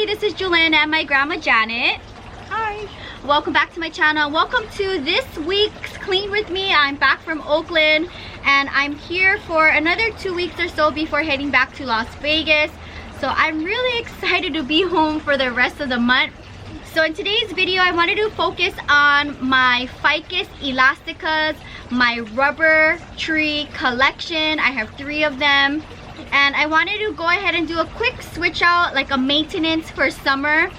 this is Jewelyn and my grandma Janet. Hi. Welcome back to my channel. Welcome to this week's Clean With Me. I'm back from Oakland and I'm here for another 2 weeks or so before heading back to Las Vegas. So I'm really excited to be home for the rest of the month. So in today's video, I wanted to focus on my Ficus Elasticas, my rubber tree collection. I have 3 of them. And I wanted to go ahead and do a quick switch out, like a maintenance for summer,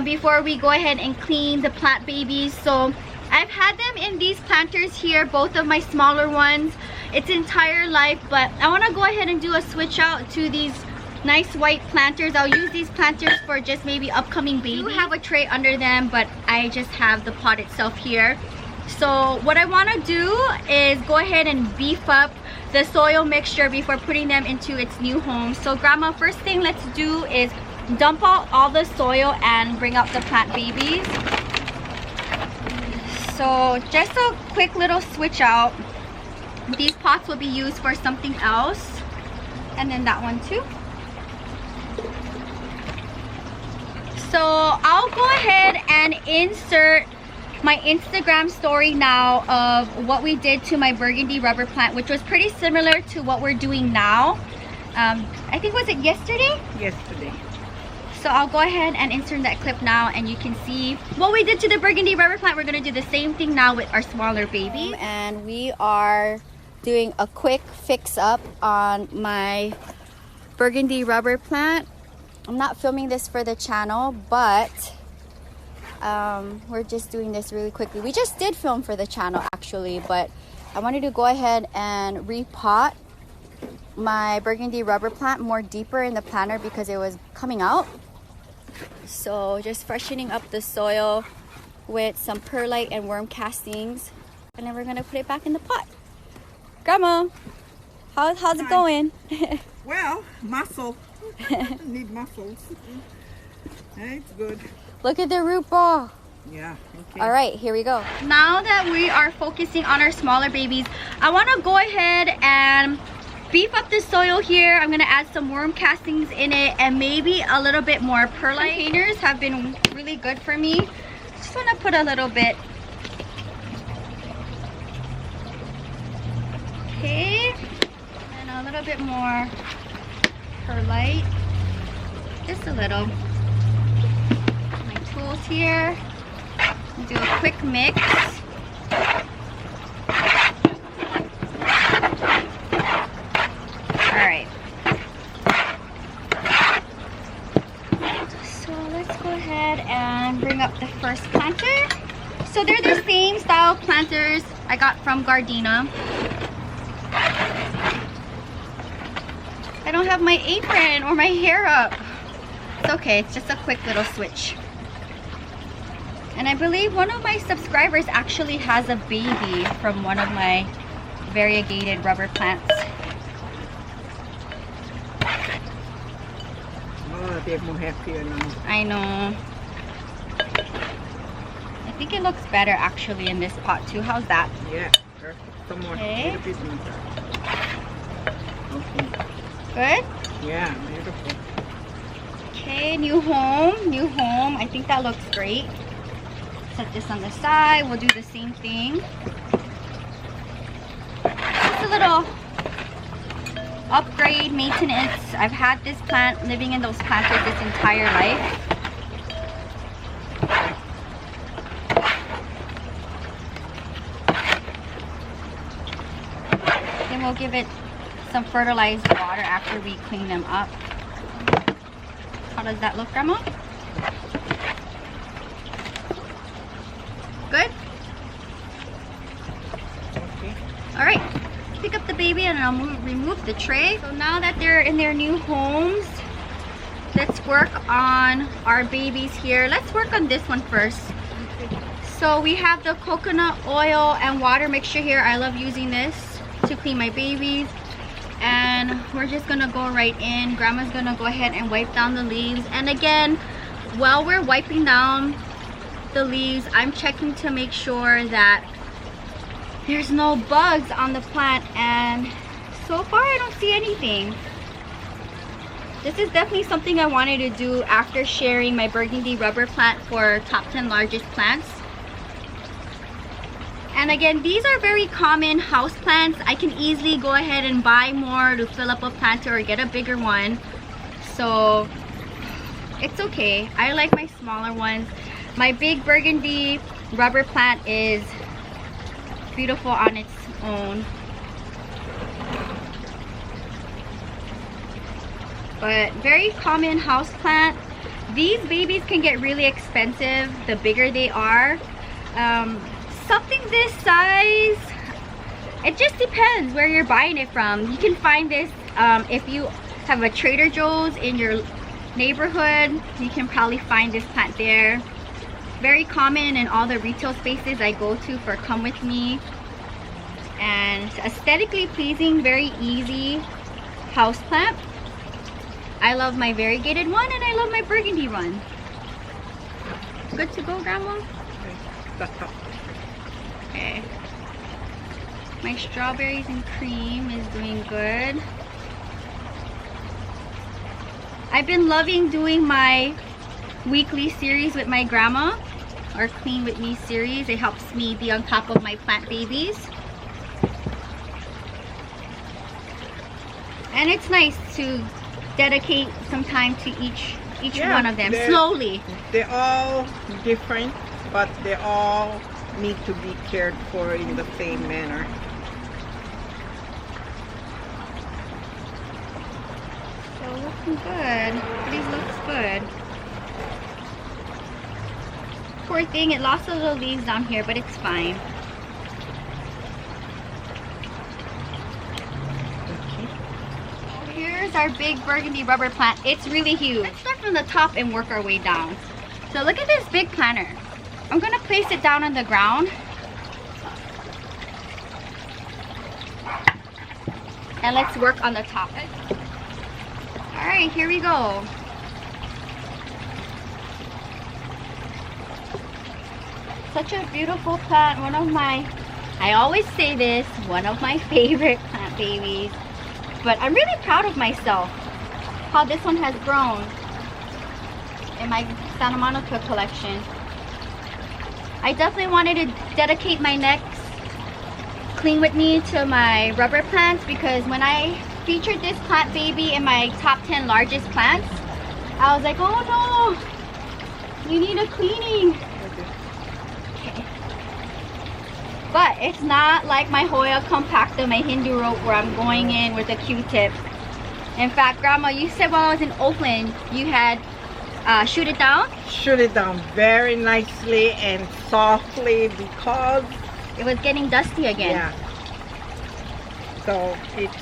before we go ahead and clean the plant babies. So I've had them in these planters here, both of my smaller ones, its entire life, but I want to go ahead and do a switch out to these nice white planters. I'll use these planters for just maybe upcoming babies. I do have a tray under them, but I just have the pot itself here. So what I want to do is go ahead and beef up the soil mixture before putting them into its new home. So grandma, first thing let's do is dump out all the soil and bring up the plant babies. So just a quick little switch out. These pots will be used for something else, and then that one too. So I'll go ahead and insert my Instagram story now of what we did to my burgundy rubber plant, which was pretty similar to what we're doing now. I think, was it yesterday? Yesterday. So I'll go ahead and insert that clip now and you can see what we did to the burgundy rubber plant. We're gonna do the same thing now with our smaller baby. And we are doing a quick fix up on my burgundy rubber plant. I'm not filming this for the channel, but we're just doing this really quickly. We just did film for the channel actually, but I wanted to go ahead and repot my burgundy rubber plant more deeper in the planter because it was coming out. So just freshening up the soil with some perlite and worm castings, and then we're gonna put it back in the pot. Grandma, how's it going? Well, muscle. Need muscles. It's good. Look at the root ball. Yeah, okay. All right, here we go. Now that we are focusing on our smaller babies, I want to go ahead and beef up the soil here. I'm going to add some worm castings in it and maybe a little bit more perlite. Containers have been really good for me. Just want to put a little bit. Okay, and a little bit more perlite. Just a little. Tools here. Do a quick mix. Alright. So let's go ahead and bring up the first planter. So they're the same style planters I got from Gardena. I don't have my apron or my hair up. It's okay, it's just a quick little switch. And I believe one of my subscribers actually has a baby from one of my variegated rubber plants. Oh, they're more happier now. I know. I think it looks better actually in this pot too. How's that? Yeah, perfect. Some more. Okay. Okay. Good? Yeah, beautiful. Okay, new home, new home. I think that looks great. Set this on the side. We'll do the same thing. Just a little upgrade maintenance. I've had this plant living in those planters this entire life. Then we'll give it some fertilized water after we clean them up. How does that look, Grandma? Good? Okay. All right, pick up the baby and I'll remove the tray. So now that they're in their new homes, let's work on our babies here. Let's work on this one first. So we have the coconut oil and water mixture here. I love using this to clean my babies. And we're just gonna go right in. Grandma's gonna go ahead and wipe down the leaves. And again, while we're wiping down the leaves, I'm checking to make sure that there's no bugs on the plant, and so far I don't see anything. This is definitely something I wanted to do after sharing my burgundy rubber plant for top 10 largest plants. And again, these are very common house plants. I can easily go ahead and buy more to fill up a planter or get a bigger one. So it's okay. I like my smaller ones. My big burgundy rubber plant is beautiful on its own. But very common house plant. These babies can get really expensive the bigger they are. Something this size, it just depends where you're buying it from. You can find this if you have a Trader Joe's in your neighborhood. You can probably find this plant there. Very common in all the retail spaces I go to for Come With Me. And aesthetically pleasing, very easy house plant. I love my variegated one and I love my burgundy one. Good to go, Grandma? Okay. My strawberries and cream is doing good. I've been loving doing my weekly series with my grandma, or Clean With Me series. It helps me be on top of my plant babies. And it's nice to dedicate some time to each one of them slowly. They're all different, but they all need to be cared for in the same manner. So looking good. These looks good. Poor thing, it lost a little leaves down here, but it's fine. Here's our big burgundy rubber plant. It's really huge. Let's start from the top and work our way down. So look at this big planter. I'm gonna place it down on the ground. And let's work on the top. Alright, here we go. Such a beautiful plant. One of my, I always say this, one of my favorite plant babies. But I'm really proud of myself, how this one has grown in my Santa Monica collection. I definitely wanted to dedicate my next Clean With Me to my rubber plants, because when I featured this plant baby in my top 10 largest plants, I was like, oh no, you need a cleaning. Okay. But it's not like my Hoya compacta, my Hindu rope, where I'm going in with a Q-tip. In fact, Grandma, you said while I was in Oakland, you had shoot it down? Shoot it down very nicely and softly because it was getting dusty again. Yeah. So it's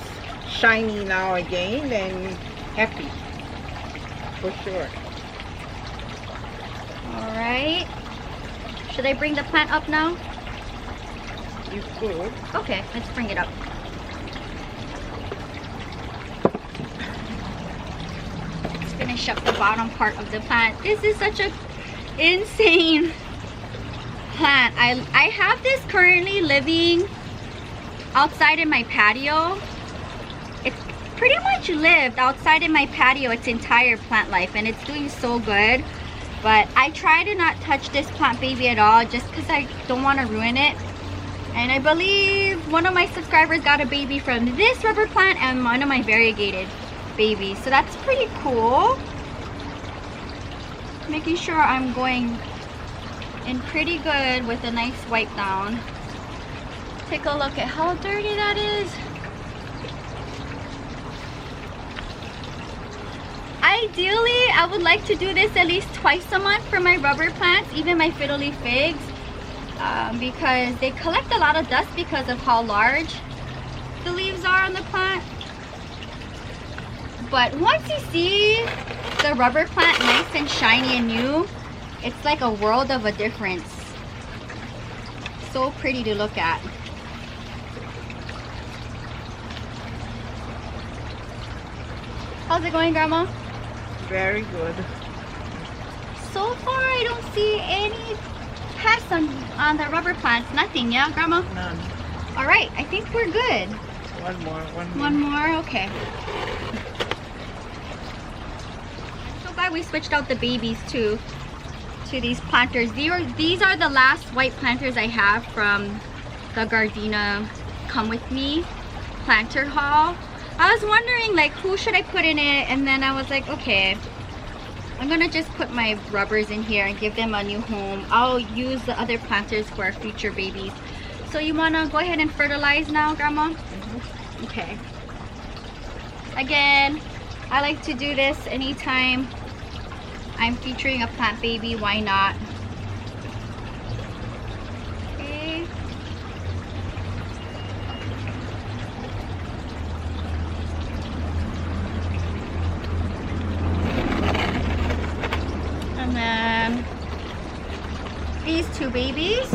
shiny now again and happy for sure. Alright. Should I bring the plant up now? You could. Okay, let's bring it up. Let's finish up the bottom part of the plant. This is such a insane plant. I have this currently living outside in my patio. It's pretty much lived outside in my patio its entire plant life, and it's doing so good. But I try to not touch this plant baby at all, just because I don't want to ruin it. And I believe one of my subscribers got a baby from this rubber plant and one of my variegated babies. So that's pretty cool. Making sure I'm going in pretty good with a nice wipe down. Take a look at how dirty that is. Ideally, I would like to do this at least twice a month for my rubber plants, even my fiddle leaf figs. Because they collect a lot of dust because of how large the leaves are on the plant. But once you see the rubber plant nice and shiny and new, it's like a world of a difference. So pretty to look at. How's it going, Grandma? Very good. So far, I don't see any pests on the rubber plants. Nothing, yeah, Grandma? None. All right, I think we're good. One more. One more, okay. why we switched out the babies too to these planters. These are the last white planters I have from the Gardena Come With Me planter haul. I was wondering like who should I put in it, and then I was like, okay, I'm gonna just put my rubbers in here and give them a new home. I'll use the other planters for our future babies. So you wanna go ahead and fertilize now, Grandma? Mm-hmm. Okay. Again, I like to do this anytime I'm featuring a plant baby. Why not? Okay. And then these two babies.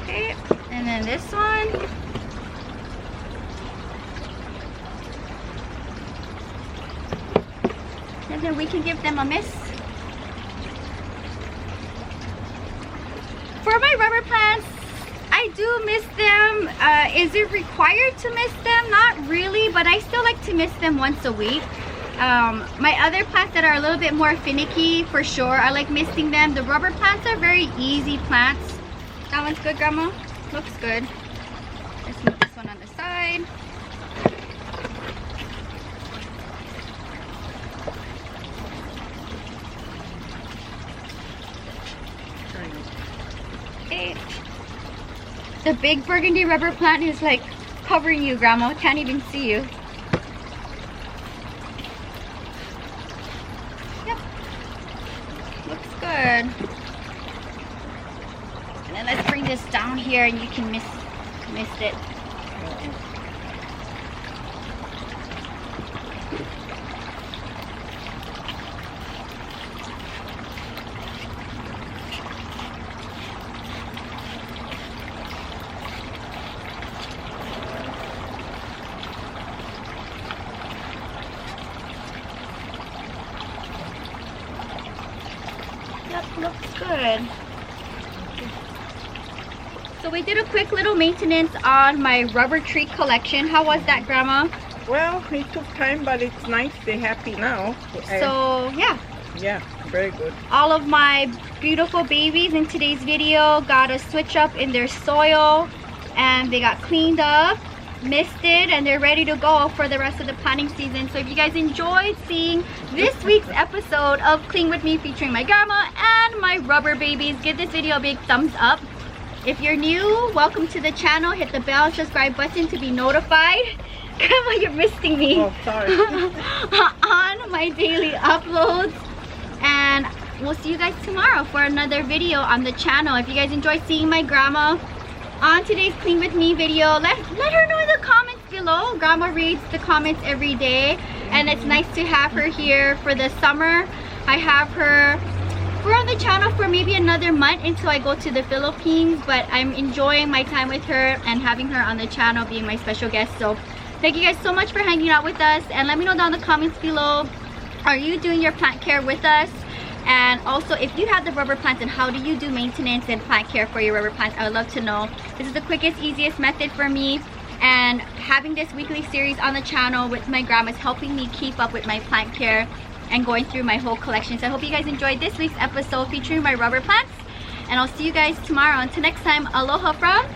Okay, and then this one. And then we can give them a mist. For my rubber plants, I do mist them. Is it required to mist them? Not really, but I still like to mist them once a week. My other plants that are a little bit more finicky, for sure, I like misting them. The rubber plants are very easy plants. That one's good, Grandma? Looks good. Let's move this one on the side. Okay. The big burgundy rubber plant is like covering you, Grandma. Can't even see you. Yep. Looks good. And then let's bring this down here and you can mist it. Yep, looks good. So we did a quick little maintenance on my rubber tree collection. How was that, Grandma? Well, it took time, but it's nice. They're happy now. So yeah. Yeah, very good. All of my beautiful babies in today's video got a switch up in their soil, and they got cleaned up, misted, and they're ready to go for the rest of the planting season. So if you guys enjoyed seeing this week's episode of Clean With Me featuring my grandma and my rubber babies, give this video a big thumbs up. If you're new, welcome to the channel. Hit the bell and subscribe button to be notified. Grandma, you're misting me. Oh, sorry. On my daily uploads. And we'll see you guys tomorrow for another video on the channel. If you guys enjoy seeing my grandma on today's Clean With Me video, let her know in the comments below. Grandma reads the comments every day, and it's nice to have her here for the summer. I have her on the channel for maybe another month until I go to the Philippines, but I'm enjoying my time with her and having her on the channel, being my special guest. So thank you guys so much for hanging out with us, and let me know down in the comments below, are you doing your plant care with us? And also, if you have the rubber plants, and how do you do maintenance and plant care for your rubber plants? I would love to know. This is the quickest, easiest method for me, and having this weekly series on the channel with my grandma is helping me keep up with my plant care and going through my whole collection. So I hope you guys enjoyed this week's episode featuring my rubber plants, and I'll see you guys tomorrow. Until next time, aloha from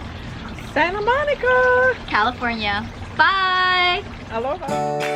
Santa Monica, California. Bye. Aloha.